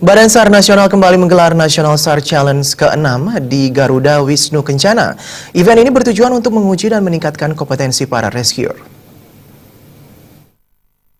Badan SAR Nasional kembali menggelar National SAR Challenge ke-6 di Garuda Wisnu Kencana. Event ini bertujuan untuk menguji dan meningkatkan kompetensi para rescuer.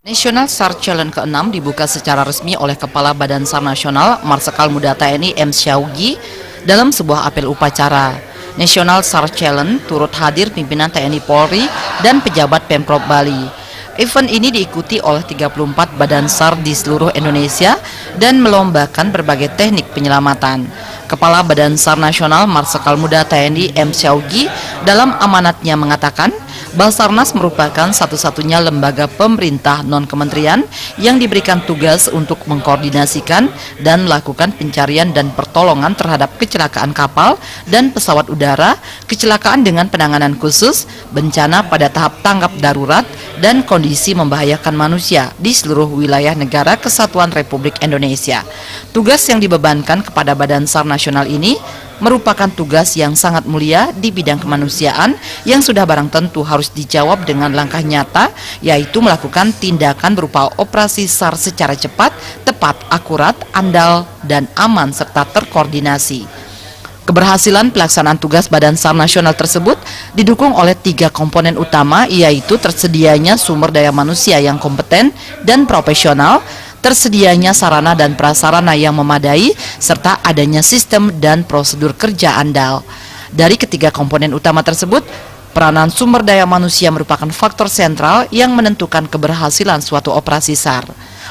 National SAR Challenge ke-6 dibuka secara resmi oleh Kepala Badan SAR Nasional Marsikal Muda TNI M. Syawgi dalam sebuah apel upacara. National SAR Challenge turut hadir pimpinan TNI Polri dan pejabat Pemprov Bali. Event ini diikuti oleh 34 badan SAR di seluruh Indonesia dan melombakan berbagai teknik penyelamatan. Kepala Badan SAR Nasional Marsikal Muda TNI M. Syawgi dalam amanatnya mengatakan, Basarnas merupakan satu-satunya lembaga pemerintah non-kementerian yang diberikan tugas untuk mengkoordinasikan dan melakukan pencarian dan pertolongan terhadap kecelakaan kapal dan pesawat udara, kecelakaan dengan penanganan khusus, bencana pada tahap tanggap darurat, dan kondisi membahayakan manusia di seluruh wilayah negara Kesatuan Republik Indonesia. Tugas yang dibebankan kepada Badan SAR Nasional ini merupakan tugas yang sangat mulia di bidang kemanusiaan yang sudah barang tentu harus dijawab dengan langkah nyata, yaitu melakukan tindakan berupa operasi SAR secara cepat, tepat, akurat, andal, dan aman serta terkoordinasi. Keberhasilan pelaksanaan tugas Badan SAR Nasional tersebut didukung oleh 3 komponen utama, yaitu tersedianya sumber daya manusia yang kompeten dan profesional, tersedianya sarana dan prasarana yang memadai, serta adanya sistem dan prosedur kerja andal. Dari ketiga komponen utama tersebut, peranan sumber daya manusia merupakan faktor sentral yang menentukan keberhasilan suatu operasi SAR.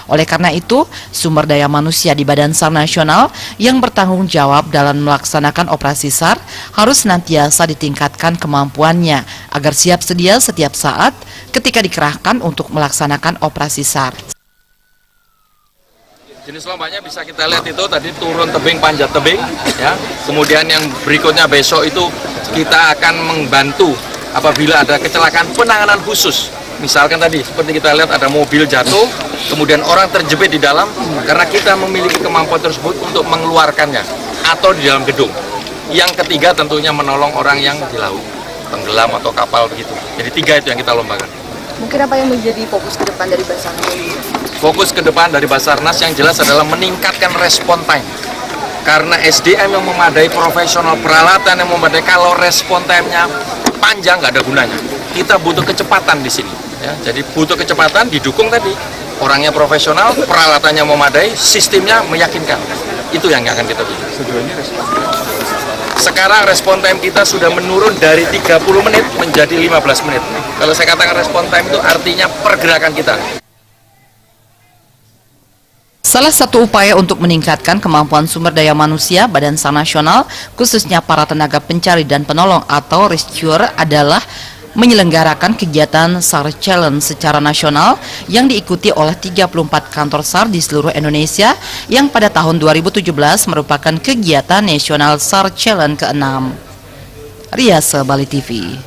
Oleh karena itu, sumber daya manusia di Badan SAR Nasional yang bertanggung jawab dalam melaksanakan operasi SAR harus senantiasa ditingkatkan kemampuannya agar siap sedia setiap saat ketika dikerahkan untuk melaksanakan operasi SAR. Jenis lombanya bisa kita lihat itu tadi turun tebing, panjat tebing, ya. Kemudian yang berikutnya besok itu kita akan membantu apabila ada kecelakaan penanganan khusus. Misalkan tadi seperti kita lihat ada mobil jatuh, kemudian orang terjepit di dalam, karena kita memiliki kemampuan tersebut untuk mengeluarkannya atau di dalam gedung. Yang ketiga tentunya menolong orang yang di laut, tenggelam atau kapal begitu. Jadi 3 itu yang kita lombakan. Mungkin apa yang menjadi fokus ke depan dari Basarnas ini? Fokus ke depan dari Basarnas yang jelas adalah meningkatkan respon time. Karena SDM yang memadai, profesional, peralatan yang memadai, kalau respon time-nya panjang nggak ada gunanya. Kita butuh kecepatan di sini. Ya. Jadi butuh kecepatan didukung tadi. Orangnya profesional, peralatannya memadai, sistemnya meyakinkan. Itu yang akan kita pilih. Sekarang respon time kita sudah menurun dari 30 menit menjadi 15 menit. Kalau saya katakan respon time itu artinya pergerakan kita. Salah satu upaya untuk meningkatkan kemampuan sumber daya manusia Badan SAR Nasional, khususnya para tenaga pencari dan penolong atau rescuer, adalah menyelenggarakan kegiatan SAR Challenge secara nasional yang diikuti oleh 34 kantor SAR di seluruh Indonesia yang pada tahun 2017 merupakan kegiatan National SAR Challenge ke-6. Riase, Bali TV.